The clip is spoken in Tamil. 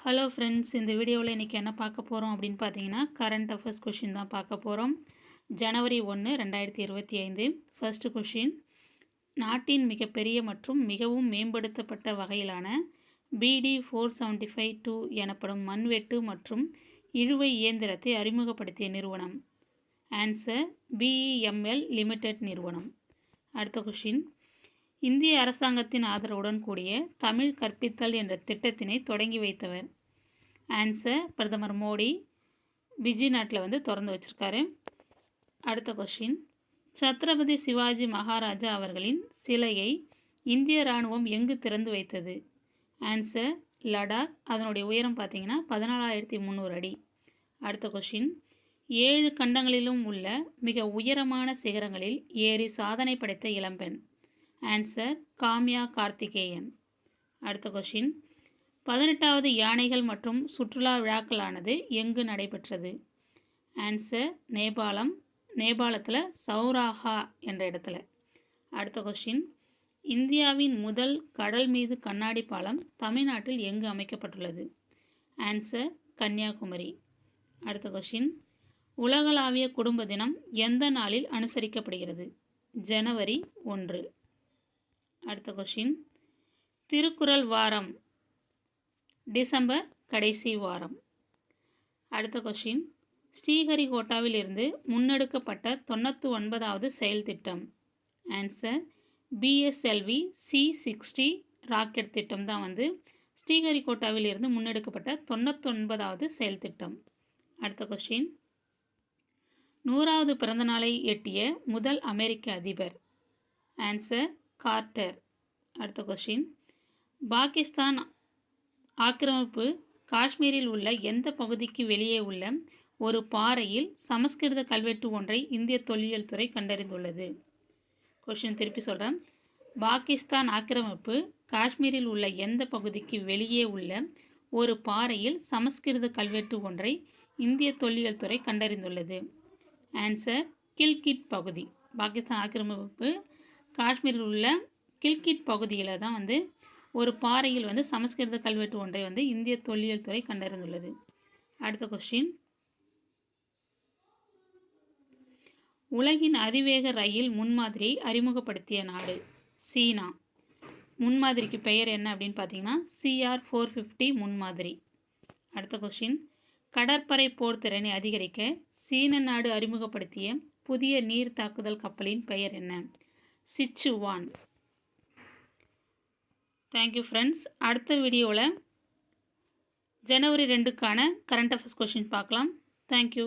ஹலோ ஃப்ரெண்ட்ஸ், இந்த வீடியோவில் இன்றைக்கி என்ன பார்க்க போகிறோம் அப்படின்னு பார்த்தீங்கன்னா, கரண்ட் அஃபேர்ஸ் கொஷின் தான் பார்க்க போகிறோம். ஜனவரி 1, 2025. ஃபர்ஸ்ட் கொஷின், நாட்டின் மிகப்பெரிய மற்றும் மிகவும் மேம்படுத்தப்பட்ட வகையிலான BD 475-2 எனப்படும் மண்வெட்டு மற்றும் இழுவை இயந்திரத்தை அறிமுகப்படுத்திய நிறுவனம். ஆன்சர் BEML லிமிடெட் நிறுவனம். அடுத்த கொஷின், இந்திய அரசாங்கத்தின் ஆதரவுடன் கூடிய தமிழ் கற்பித்தல் என்ற திட்டத்தினை தொடங்கி வைத்தவர். ஆன்சர் பிரதமர் மோடி. பிஜி நாட்டில் திறந்து வச்சுருக்காரு. அடுத்த கொஷின், சத்ரபதி சிவாஜி மகாராஜா அவர்களின் சிலையை இந்திய இராணுவம் எங்கு திறந்து வைத்தது? ஆன்சர் லடாக். அதனுடைய உயரம் பார்த்திங்கன்னா 14,300 அடி. அடுத்த கொஷின், 7 கண்டங்களிலும் உள்ள மிக உயரமான சிகரங்களில் ஏறி சாதனை படைத்த இளம்பெண். ஆன்சர் காம்யா கார்த்திகேயன். அடுத்த கொஷின், 18வது யானைகள் மற்றும் சுற்றுலா விழாக்களானது எங்கு நடைபெற்றது? ஆன்சர் நேபாளம். நேபாளத்தில் சௌராஹா என்ற இடத்துல. அடுத்த கொஷின், இந்தியாவின் முதல் கடல் மீது கண்ணாடி பாலம் தமிழ்நாட்டில் எங்கு அமைக்கப்பட்டுள்ளது? ஆன்சர் கன்னியாகுமரி. அடுத்த கொஷின், உலகளாவிய குடும்ப தினம் எந்த நாளில் அனுசரிக்கப்படுகிறது? ஜனவரி 1. அடுத்த கொஷின், திருக்குறள் வாரம் டிசம்பர் கடைசி வாரம். அடுத்த கொஷின், ஸ்ரீஹரிகோட்டாவில் இருந்து முன்னெடுக்கப்பட்ட 99வது செயல் திட்டம். ஆன்சர் BSLV C60 ராக்கெட் திட்டம் தான் ஸ்ரீஹரிகோட்டாவில் இருந்து முன்னெடுக்கப்பட்ட 99வது செயல் திட்டம். அடுத்த கொஷின், 100வது பிறந்தநாளை எட்டிய முதல் அமெரிக்க அதிபர். Answer Carter. அடுத்த கொஷின், பாகிஸ்தான் ஆக்கிரமிப்பு காஷ்மீரில் உள்ள எந்த பகுதிக்கு வெளியே உள்ள ஒரு பாறையில் சமஸ்கிருத கல்வெட்டு ஒன்றை இந்திய தொல்லியல் துறை கண்டறிந்துள்ளது? கொஷின் திருப்பி சொல்கிறேன். பாகிஸ்தான் ஆக்கிரமிப்பு காஷ்மீரில் உள்ள எந்த பகுதிக்கு வெளியே உள்ள ஒரு பாறையில் சமஸ்கிருத கல்வெட்டு ஒன்றை இந்திய தொல்லியல் துறை கண்டறிந்துள்ளது? ஆன்சர் கில்கிட் பகுதி. பாகிஸ்தான் ஆக்கிரமிப்பு காஷ்மீரில் உள்ள கில்கிட் பகுதியில் தான் ஒரு பாறையில் சமஸ்கிருத கல்வெட்டு ஒன்றை இந்திய தொல்லியல் துறை கண்டறிந்துள்ளது. அடுத்த கொஸ்டின், உலகின் அதிவேக ரயில் முன்மாதிரியை அறிமுகப்படுத்திய நாடு? சீனா. முன்மாதிரிக்கு பெயர் என்ன அப்படின்னு பார்த்தீங்கன்னா CR 450 முன்மாதிரி. அடுத்த கொஸ்டின், கடற்படை போர் திறனை அதிகரிக்க சீன நாடு அறிமுகப்படுத்திய புதிய நீர் தாக்குதல் கப்பலின் பெயர் என்ன? சிச்சுவான். Thank you friends. அடுத்த வீடியோவில் ஜனவரி 2க்கான கரண்ட் அஃபேர்ஸ் கொஷின் பார்க்கலாம். தேங்க்யூ.